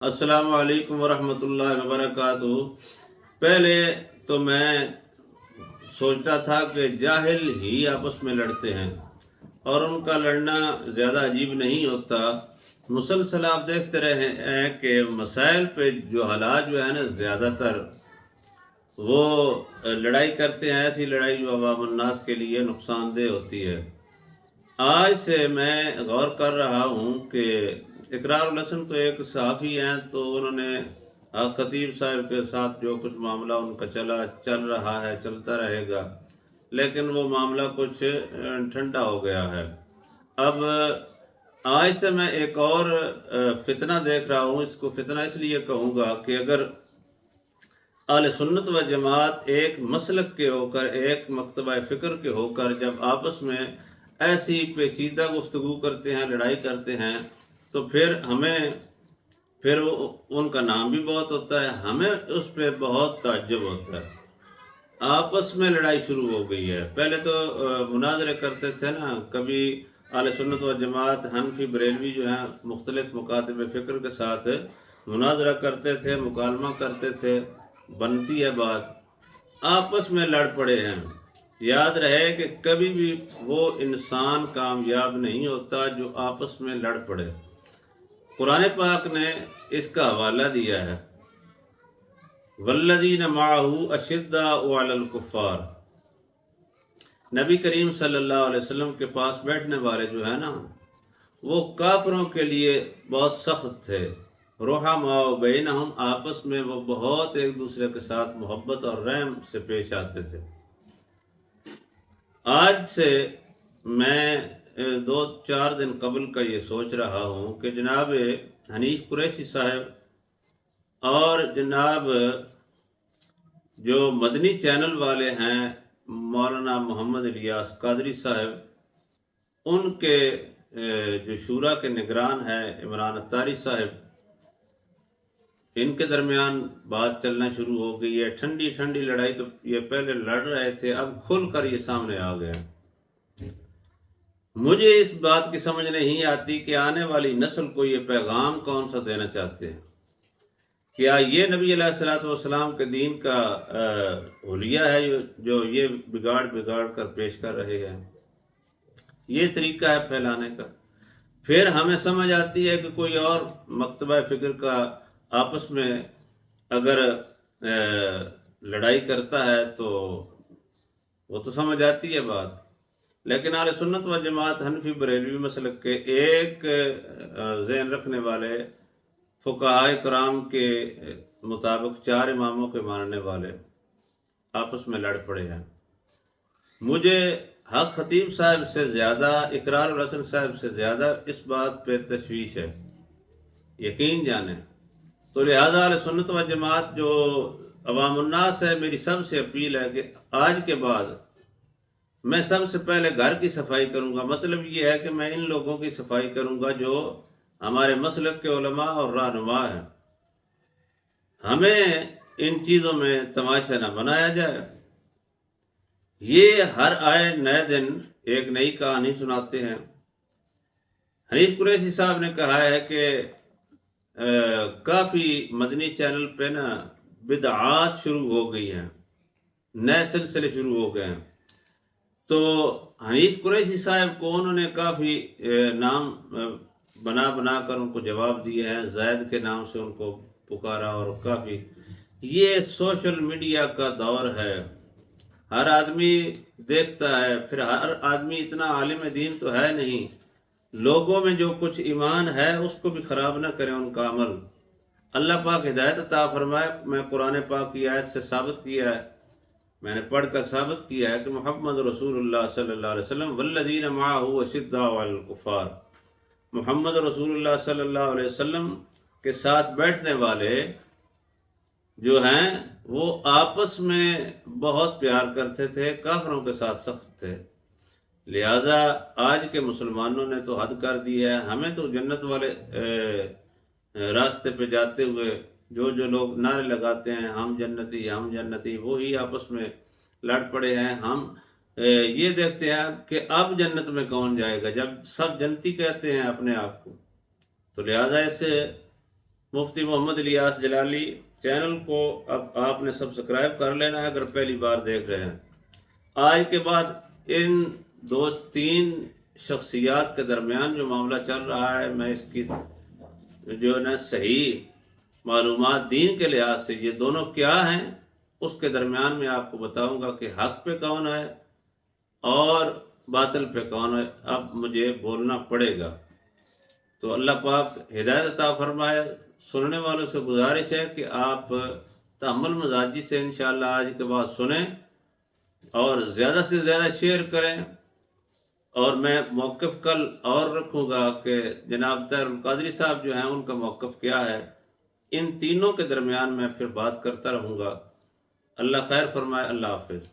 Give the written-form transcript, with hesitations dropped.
السلام علیکم ورحمۃ اللہ وبرکاتہ۔ پہلے تو میں سوچتا تھا کہ جاہل ہی آپس میں لڑتے ہیں اور ان کا لڑنا زیادہ عجیب نہیں ہوتا۔ مسلسل آپ دیکھتے رہے ہیں کہ مسائل پہ جو حالات جو ہے نا زیادہ تر وہ لڑائی کرتے ہیں، ایسی لڑائی جو عوام الناس کے لیے نقصان دہ ہوتی ہے۔ آج سے میں غور کر رہا ہوں کہ اقرار الحسن تو ایک صحافی ہیں، تو انہوں نے خطیب صاحب کے ساتھ جو کچھ معاملہ ان کا چل رہا ہے، چلتا رہے گا، لیکن وہ معاملہ کچھ ٹھنڈا ہو گیا ہے۔ اب آج سے میں ایک اور فتنہ دیکھ رہا ہوں۔ اس کو فتنہ اس لیے کہوں گا کہ اگر اہل سنت و جماعت ایک مسلک کے ہو کر، ایک مکتبہ فکر کے ہو کر جب آپس میں ایسی پیچیدہ گفتگو کرتے ہیں، لڑائی کرتے ہیں، تو پھر ان کا نام بھی بہت ہوتا ہے، ہمیں اس پہ بہت تعجب ہوتا ہے۔ آپس میں لڑائی شروع ہو گئی ہے۔ پہلے تو مناظرے کرتے تھے نا، کبھی اہل سنت و جماعت حنفی بریلوی جو ہیں مختلف مکاتب فکر کے ساتھ مناظرہ کرتے تھے، مکالمہ کرتے تھے، بنتی ہے بات، آپس میں لڑ پڑے ہیں۔ یاد رہے کہ کبھی بھی وہ انسان کامیاب نہیں ہوتا جو آپس میں لڑ پڑے۔ قرآن پاک نے اس کا حوالہ دیا ہے، والذین معہ اشداء علی الکفار۔ نبی کریم صلی اللہ علیہ وسلم کے پاس بیٹھنے والے جو ہے نا، وہ کافروں کے لیے بہت سخت تھے۔ رحماء بینہم، آپس میں وہ بہت ایک دوسرے کے ساتھ محبت اور رحم سے پیش آتے تھے۔ آج سے میں 2-4 دن قبل کا یہ سوچ رہا ہوں کہ جناب حنیف قریشی صاحب اور جناب جو مدنی چینل والے ہیں مولانا محمد الیاس قادری صاحب، ان کے جو شورا کے نگران ہیں عمران اتاری صاحب، ان کے درمیان بات چلنا شروع ہو گئی ہے۔ ٹھنڈی لڑائی تو یہ پہلے لڑ رہے تھے، اب کھل کر یہ سامنے آ گیا۔ مجھے اس بات کی سمجھ نہیں آتی کہ آنے والی نسل کو یہ پیغام کون سا دینا چاہتے ہیں۔ کیا یہ نبی علیہ الصلوۃ والسلام کے دین کا حلیہ ہے جو یہ بگاڑ کر پیش کر رہے ہیں؟ یہ طریقہ ہے پھیلانے کا؟ پھر ہمیں سمجھ آتی ہے کہ کوئی اور مکتبہ فکر کا آپس میں اگر لڑائی کرتا ہے تو وہ تو سمجھ آتی ہے بات، لیکن اہل سنت و جماعت حنفی بریلوی مسلک کے ایک ذہن رکھنے والے فقہائے کرام کے مطابق 4 اماموں کے ماننے والے آپس میں لڑ پڑے ہیں۔ مجھے حق خطیب صاحب سے زیادہ، اقرار الحسن صاحب سے زیادہ اس بات پہ تشویش ہے، یقین جانیں۔ تو لہذا اہل سنت و جماعت جو عوام الناس ہے، میری سب سے اپیل ہے کہ آج کے بعد میں سب سے پہلے گھر کی صفائی کروں گا۔ مطلب یہ ہے کہ میں ان لوگوں کی صفائی کروں گا جو ہمارے مسلک کے علماء اور رہنما ہیں۔ ہمیں ان چیزوں میں تماشا نہ بنایا جائے۔ یہ ہر آئے نئے دن ایک نئی کہانی سناتے ہیں۔ حنیف قریشی صاحب نے کہا ہے کہ کافی مدنی چینل پہ نا بدعات شروع ہو گئی ہیں، نئے سلسلے شروع ہو گئے ہیں۔ تو حنیف قریشی صاحب کو انہوں نے کافی نام بنا کر ان کو جواب دیے ہیں، زید کے نام سے ان کو پکارا، اور کافی یہ سوشل میڈیا کا دور ہے، ہر آدمی دیکھتا ہے، پھر ہر آدمی اتنا عالم دین تو ہے نہیں، لوگوں میں جو کچھ ایمان ہے اس کو بھی خراب نہ کریں ان کا عمل۔ اللہ پاک ہدایت عطا فرمائے۔ میں قرآن پاک کی آیت سے ثابت کیا ہے، میں نے پڑھ کر ثابت کیا ہے کہ محمد رسول اللہ صلی اللہ علیہ وسلم والذین معہ اشداء علی الکفار، محمد رسول اللہ صلی اللہ علیہ وسلم کے ساتھ بیٹھنے والے جو ہیں وہ آپس میں بہت پیار کرتے تھے، کافروں کے ساتھ سخت تھے۔ لہٰذا آج کے مسلمانوں نے تو حد کر دی ہے۔ ہمیں تو جنت والے راستے پہ جاتے ہوئے جو لوگ نعرے لگاتے ہیں ہم جنتی، وہی آپس میں لڑ پڑے ہیں۔ ہم یہ دیکھتے ہیں کہ اب جنت میں کون جائے گا جب سب جنتی کہتے ہیں اپنے آپ کو۔ تو لہٰذا اس مفتی محمد الیاس جلالی چینل کو اب آپ نے سبسکرائب کر لینا ہے اگر پہلی بار دیکھ رہے ہیں۔ آج کے بعد ان 2-3 شخصیات کے درمیان جو معاملہ چل رہا ہے، میں اس کی جو ہے نا صحیح معلومات دین کے لحاظ سے یہ دونوں کیا ہیں اس کے درمیان میں آپ کو بتاؤں گا کہ حق پہ کون ہے اور باطل پہ کون ہے۔ اب مجھے بولنا پڑے گا، تو اللہ پاک ہدایت عطا فرمائے۔ سننے والوں سے گزارش ہے کہ آپ تحمل مزاجی سے انشاءاللہ آج کے بعد سنیں اور زیادہ سے زیادہ شیئر کریں۔ اور میں موقف کل اور رکھوں گا کہ جناب طاہر القادری صاحب جو ہیں ان کا موقف کیا ہے، ان تینوں کے درمیان میں پھر بات کرتا رہوں گا۔ اللہ خیر فرمائے، اللہ حافظ۔